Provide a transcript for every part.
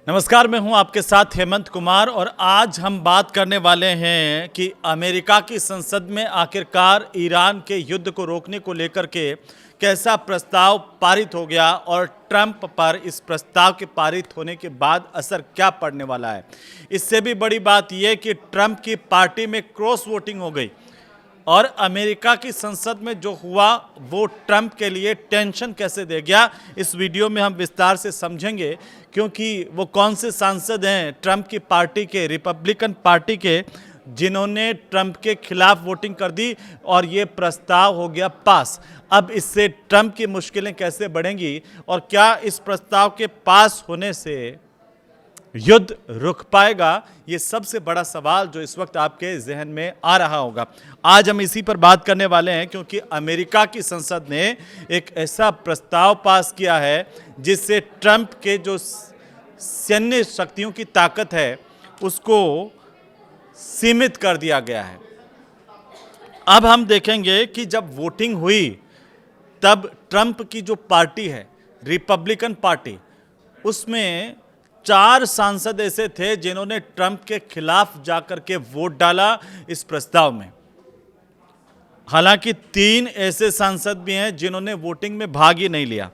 नमस्कार, मैं हूं आपके साथ हेमंत कुमार और आज हम बात करने वाले हैं कि अमेरिका की संसद में आखिरकार ईरान के युद्ध को रोकने को लेकर के कैसा प्रस्ताव पारित हो गया और ट्रंप पर इस प्रस्ताव के पारित होने के बाद असर क्या पड़ने वाला है। इससे भी बड़ी बात यह कि ट्रंप की पार्टी में क्रॉस वोटिंग हो गई और अमेरिका की संसद में जो हुआ वो ट्रंप के लिए टेंशन कैसे दे गया, इस वीडियो में हम विस्तार से समझेंगे। क्योंकि वो कौन से सांसद हैं ट्रंप की पार्टी के, रिपब्लिकन पार्टी के, जिन्होंने ट्रंप के खिलाफ वोटिंग कर दी और ये प्रस्ताव हो गया पास। अब इससे ट्रंप की मुश्किलें कैसे बढ़ेंगी और क्या इस प्रस्ताव के पास होने से युद्ध रुक पाएगा, ये सबसे बड़ा सवाल जो इस वक्त आपके जहन में आ रहा होगा। आज हम इसी पर बात करने वाले हैं क्योंकि अमेरिका की संसद ने एक ऐसा प्रस्ताव पास किया है जिससे ट्रंप के जो सैन्य शक्तियों की ताकत है उसको सीमित कर दिया गया है। अब हम देखेंगे कि जब वोटिंग हुई तब ट्रंप की जो पार्टी है, रिपब्लिकन पार्टी, उसमें 4 सांसद ऐसे थे जिन्होंने ट्रंप के खिलाफ जाकर के वोट डाला इस प्रस्ताव में। हालांकि 3 ऐसे सांसद भी हैं जिन्होंने वोटिंग में भाग ही नहीं लिया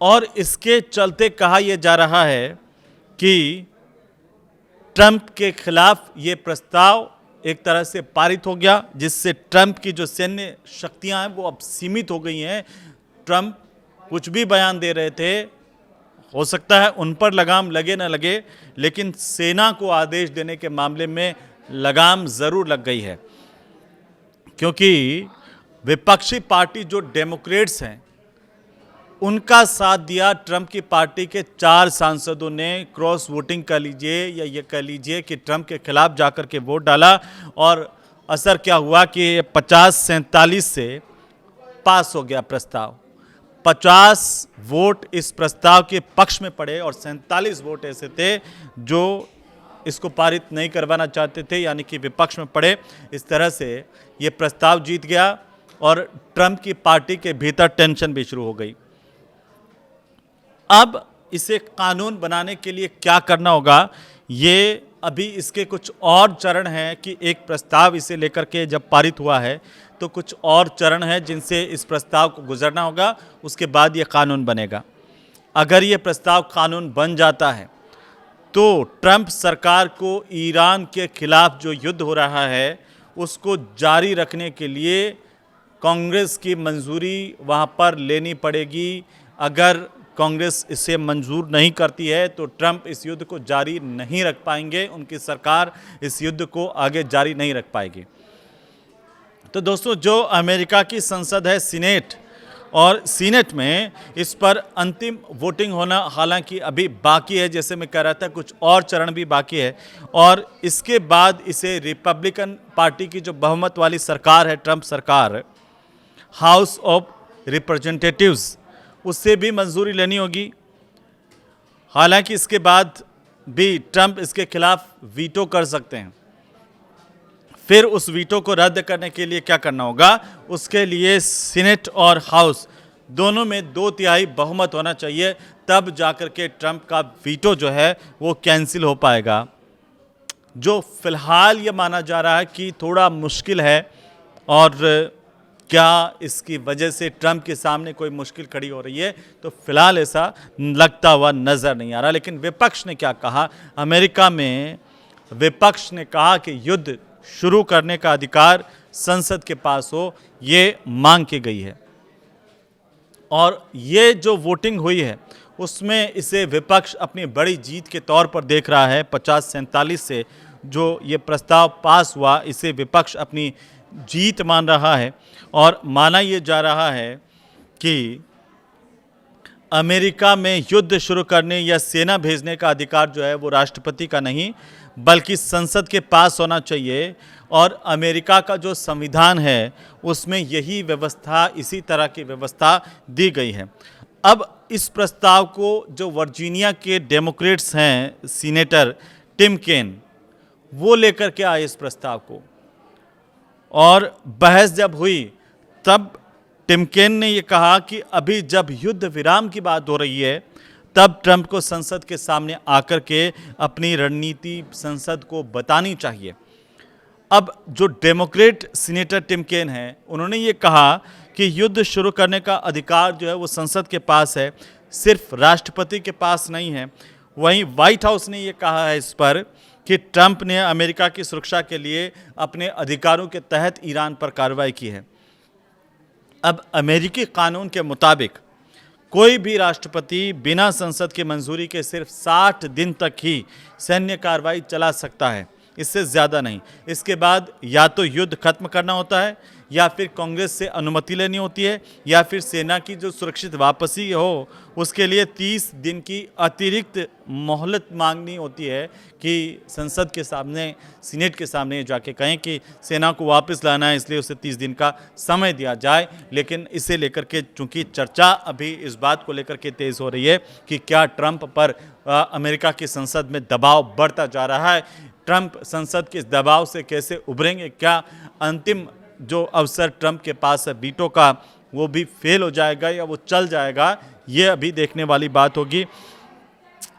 और इसके चलते कहा यह जा रहा है कि ट्रंप के खिलाफ ये प्रस्ताव एक तरह से पारित हो गया, जिससे ट्रंप की जो सैन्य शक्तियां हैं वो अब सीमित हो गई हैं। ट्रंप कुछ भी बयान दे रहे थे, हो सकता है उन पर लगाम लगे ना लगे, लेकिन सेना को आदेश देने के मामले में लगाम ज़रूर लग गई है। क्योंकि विपक्षी पार्टी जो डेमोक्रेट्स हैं उनका साथ दिया ट्रंप की पार्टी के 4 सांसदों ने। क्रॉस वोटिंग कर लीजिए या ये कह लीजिए कि ट्रंप के खिलाफ जाकर के वोट डाला और असर क्या हुआ कि 50-47 से पास हो गया प्रस्ताव। 50 वोट इस प्रस्ताव के पक्ष में पड़े और 47 वोट ऐसे थे जो इसको पारित नहीं करवाना चाहते थे, यानी कि विपक्ष में पड़े। इस तरह से ये प्रस्ताव जीत गया और ट्रंप की पार्टी के भीतर टेंशन भी शुरू हो गई। अब इसे कानून बनाने के लिए क्या करना होगा, ये अभी इसके कुछ और चरण हैं कि एक प्रस्ताव इसे लेकर के जब पारित हुआ है तो कुछ और चरण हैं जिनसे इस प्रस्ताव को गुजरना होगा, उसके बाद ये कानून बनेगा। अगर ये प्रस्ताव कानून बन जाता है तो ट्रंप सरकार को ईरान के खिलाफ जो युद्ध हो रहा है उसको जारी रखने के लिए कांग्रेस की मंजूरी वहाँ पर लेनी पड़ेगी। अगर कांग्रेस इसे मंजूर नहीं करती है तो ट्रंप इस युद्ध को जारी नहीं रख पाएंगे, उनकी सरकार इस युद्ध को आगे जारी नहीं रख पाएगी। तो दोस्तों, जो अमेरिका की संसद है सीनेट, और सीनेट में इस पर अंतिम वोटिंग होना हालांकि अभी बाकी है, जैसे मैं कह रहा था कुछ और चरण भी बाकी है और इसके बाद इसे रिपब्लिकन पार्टी की जो बहुमत वाली सरकार है, ट्रंप सरकार, हाउस ऑफ रिप्रेजेंटेटिव्स, उससे भी मंजूरी लेनी होगी। हालांकि इसके बाद भी ट्रंप इसके खिलाफ वीटो कर सकते हैं। फिर उस वीटो को रद्द करने के लिए क्या करना होगा, उसके लिए सीनेट और हाउस दोनों में 2/3 बहुमत होना चाहिए, तब जाकर के ट्रंप का वीटो जो है वो कैंसिल हो पाएगा। जो फिलहाल ये माना जा रहा है कि थोड़ा मुश्किल है और क्या इसकी वजह से ट्रंप के सामने कोई मुश्किल खड़ी हो रही है, तो फिलहाल ऐसा लगता हुआ नज़र नहीं आ रहा। लेकिन विपक्ष ने क्या कहा, अमेरिका में विपक्ष ने कहा कि युद्ध शुरू करने का अधिकार संसद के पास हो, ये मांग की गई है। और ये जो वोटिंग हुई है उसमें इसे विपक्ष अपनी बड़ी जीत के तौर पर देख रहा है। 50-47 से जो ये प्रस्ताव पास हुआ, इसे विपक्ष अपनी जीत मान रहा है और माना ये जा रहा है कि अमेरिका में युद्ध शुरू करने या सेना भेजने का अधिकार जो है वो राष्ट्रपति का नहीं बल्कि संसद के पास होना चाहिए। और अमेरिका का जो संविधान है उसमें यही व्यवस्था, इसी तरह की व्यवस्था दी गई है। अब इस प्रस्ताव को जो वर्जीनिया के डेमोक्रेट्स हैं, सीनेटर टिम केन, वो लेकर के आए इस प्रस्ताव को, और बहस जब हुई तब टिम केन ने ये कहा कि अभी जब युद्ध विराम की बात हो रही है तब ट्रंप को संसद के सामने आकर के अपनी रणनीति संसद को बतानी चाहिए। अब जो डेमोक्रेट सीनेटर टिम केन हैं, उन्होंने ये कहा कि युद्ध शुरू करने का अधिकार जो है वो संसद के पास है, सिर्फ राष्ट्रपति के पास नहीं है। वहीं व्हाइट हाउस ने ये कहा है इस पर कि ट्रंप ने अमेरिका की सुरक्षा के लिए अपने अधिकारों के तहत ईरान पर कार्रवाई की है। अब अमेरिकी कानून के मुताबिक कोई भी राष्ट्रपति बिना संसद की मंजूरी के सिर्फ 60 दिन तक ही सैन्य कार्रवाई चला सकता है, इससे ज़्यादा नहीं। इसके बाद या तो युद्ध खत्म करना होता है, या फिर कांग्रेस से अनुमति लेनी होती है, या फिर सेना की जो सुरक्षित वापसी हो उसके लिए 30 दिन की अतिरिक्त मोहलत मांगनी होती है कि संसद के सामने, सीनेट के सामने जाके कहें कि सेना को वापस लाना है, इसलिए उसे 30 दिन का समय दिया जाए। लेकिन इसे लेकर के चूंकि चर्चा अभी इस बात को लेकर के तेज़ हो रही है कि क्या ट्रंप पर अमेरिका की संसद में दबाव बढ़ता जा रहा है, ट्रंप संसद के दबाव से कैसे उभरेंगे, क्या अंतिम जो अवसर ट्रंप के पास है वीटो का वो भी फेल हो जाएगा या वो चल जाएगा, ये अभी देखने वाली बात होगी।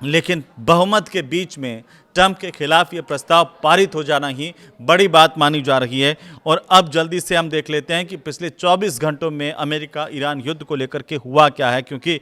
लेकिन बहुमत के बीच में ट्रंप के खिलाफ ये प्रस्ताव पारित हो जाना ही बड़ी बात मानी जा रही है। और अब जल्दी से हम देख लेते हैं कि पिछले 24 घंटों में अमेरिका ईरान युद्ध को लेकर के हुआ क्या है, क्योंकि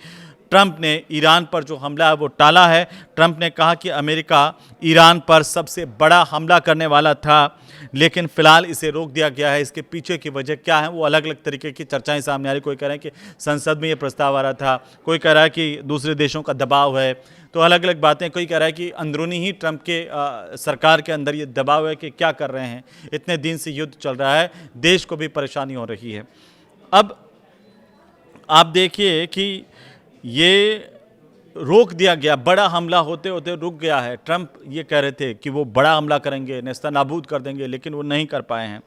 ट्रंप ने ईरान पर जो हमला है वो टाला है। ट्रंप ने कहा कि अमेरिका ईरान पर सबसे बड़ा हमला करने वाला था, लेकिन फिलहाल इसे रोक दिया गया है। इसके पीछे की वजह क्या है, वो अलग अलग तरीके की चर्चाएं सामने आ रही। कोई कह रहा है कि संसद में ये प्रस्ताव आ रहा था, कोई कह रहा है कि दूसरे देशों का दबाव है, तो अलग अलग बातें। कोई कह रहा है कि अंदरूनी ही ट्रंप के सरकार के अंदर ये दबाव है कि क्या कर रहे हैं, इतने दिन से युद्ध चल रहा है, देश को भी परेशानी हो रही है। अब आप देखिए कि ये रोक दिया गया, बड़ा हमला होते होते रुक गया है। ट्रंप ये कह रहे थे कि वो बड़ा हमला करेंगे, नेस्तनाबूद कर देंगे, लेकिन वो नहीं कर पाए हैं।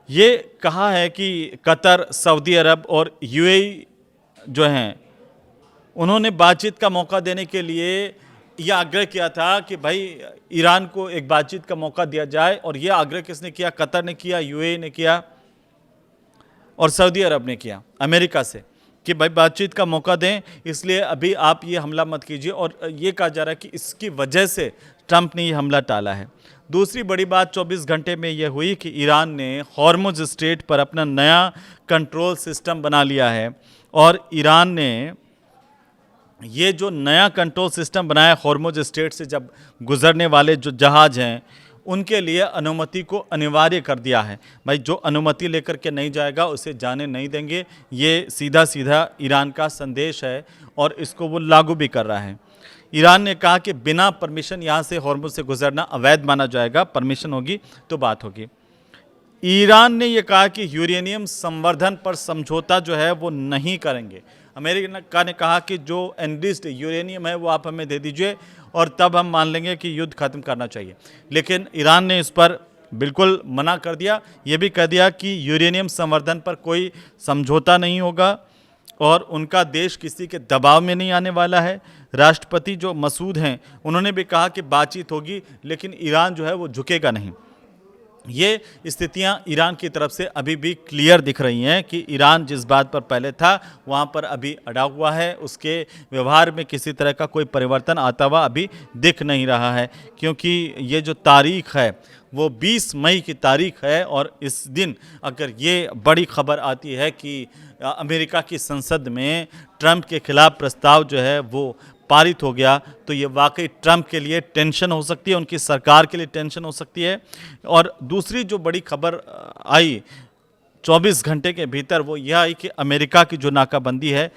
ये कहा है कि कतर, सऊदी अरब और यूएई जो हैं, उन्होंने बातचीत का मौका देने के लिए यह आग्रह किया था कि भाई ईरान को एक बातचीत का मौका दिया जाए। और यह आग्रह किसने किया? कतर ने किया, यूएई ने किया और सऊदी अरब ने किया अमेरिका से कि भाई बातचीत का मौका दें, इसलिए अभी आप ये हमला मत कीजिए। और ये कहा जा रहा है कि इसकी वजह से ट्रंप ने ये हमला टाला है। दूसरी बड़ी बात 24 घंटे में यह हुई कि ईरान ने हॉर्मुज स्ट्रेट पर अपना नया कंट्रोल सिस्टम बना लिया है। और ईरान ने ये जो नया कंट्रोल सिस्टम बनाया हॉर्मुज स्ट्रेट से जब गुजरने वाले जो जहाज हैं उनके लिए अनुमति को अनिवार्य कर दिया है। भाई जो अनुमति लेकर के नहीं जाएगा उसे जाने नहीं देंगे, ये सीधा सीधा ईरान का संदेश है और इसको वो लागू भी कर रहा है। ईरान ने कहा कि बिना परमिशन यहाँ से हॉर्मुज से गुजरना अवैध माना जाएगा, परमिशन होगी तो बात होगी। ईरान ने यह कहा कि यूरेनियम संवर्धन पर समझौता जो है वो नहीं करेंगे। अमेरिका ने कहा कि जो एनरिच्ड यूरेनियम है वो आप हमें दे दीजिए और तब हम मान लेंगे कि युद्ध खत्म करना चाहिए। लेकिन ईरान ने इस पर बिल्कुल मना कर दिया, ये भी कह दिया कि यूरेनियम संवर्धन पर कोई समझौता नहीं होगा और उनका देश किसी के दबाव में नहीं आने वाला है। राष्ट्रपति जो मसूद हैं उन्होंने भी कहा कि बातचीत होगी, लेकिन ईरान जो है वो झुकेगा नहीं। ये स्थितियां ईरान की तरफ से अभी भी क्लियर दिख रही हैं कि ईरान जिस बात पर पहले था वहां पर अभी अड़ा हुआ है, उसके व्यवहार में किसी तरह का कोई परिवर्तन आता हुआ अभी दिख नहीं रहा है। क्योंकि ये जो तारीख है वो 20 मई की तारीख है और इस दिन अगर ये बड़ी खबर आती है कि अमेरिका की संसद में ट्रंप के खिलाफ प्रस्ताव जो है वो पारित हो गया, तो ये वाकई ट्रंप के लिए टेंशन हो सकती है, उनकी सरकार के लिए टेंशन हो सकती है। और दूसरी जो बड़ी खबर आई 24 घंटे के भीतर वो यह आई कि अमेरिका की जो नाकाबंदी है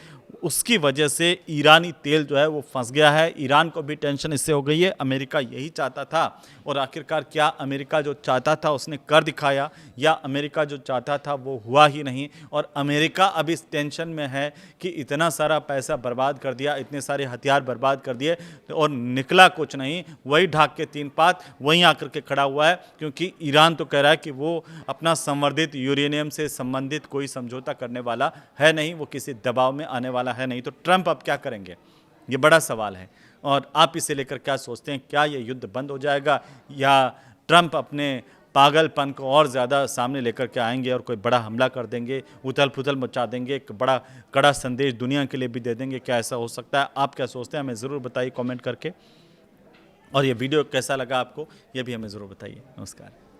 उसकी वजह से ईरानी तेल जो है वो फंस गया है। ईरान को भी टेंशन इससे हो गई है। अमेरिका यही चाहता था और आखिरकार क्या अमेरिका जो चाहता था उसने कर दिखाया या अमेरिका जो चाहता था वो हुआ ही नहीं। और अमेरिका अब इस टेंशन में है कि इतना सारा पैसा बर्बाद कर दिया, इतने सारे हथियार बर्बाद कर दिए और निकला कुछ नहीं, वही ढाक के तीन पात वहीं आकर के खड़ा हुआ है। क्योंकि ईरान तो कह रहा है कि वो अपना संवर्धित यूरेनियम से संबंधित कोई समझौता करने वाला है नहीं, वो किसी दबाव में आने वाला है नहीं। तो ट्रंप अब क्या करेंगे, ये बड़ा सवाल है। और आप इसे लेकर क्या सोचते हैं? क्या ये युद्ध बंद हो जाएगा या ट्रंप अपने पागलपन को और ज़्यादा सामने लेकर के आएंगे और कोई बड़ा हमला कर देंगे, उथल पुथल मचा देंगे, एक बड़ा कड़ा संदेश दुनिया के लिए भी दे देंगे। क्या ऐसा हो सकता है? आप क्या सोचते हैं? हमें ज़रूर बताइए कमेंट करके। और ये वीडियो कैसा लगा आपको, ये भी हमें ज़रूर बताइए। नमस्कार।